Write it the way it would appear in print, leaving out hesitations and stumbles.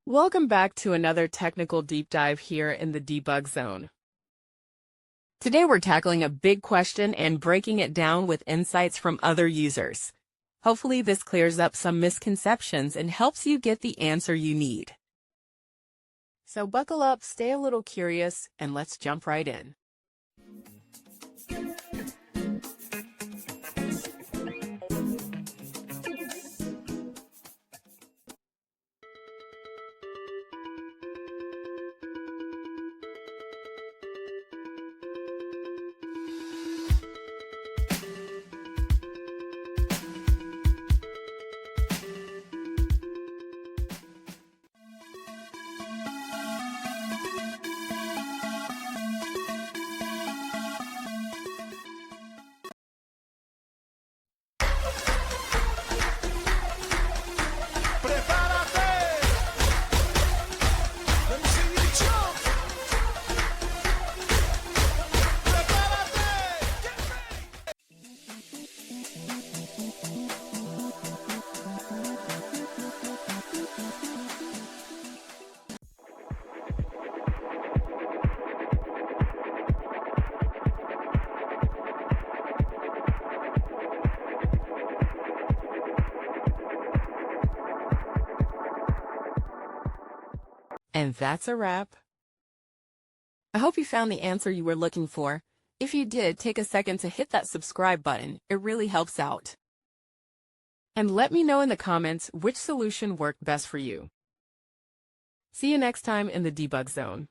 Welcome back to another technical deep dive here in the debug zone. Today we're tackling a big question and breaking it down with insights from other users. Hopefully this clears up some misconceptions and helps you get the answer you need. So buckle up, stay a little curious, and let's jump right in. And that's a wrap. I hope you found the answer you were looking for. If you did, take a second to hit that subscribe button. It really helps out. And let me know in the comments which solution worked best for you. See you next time in the debug zone.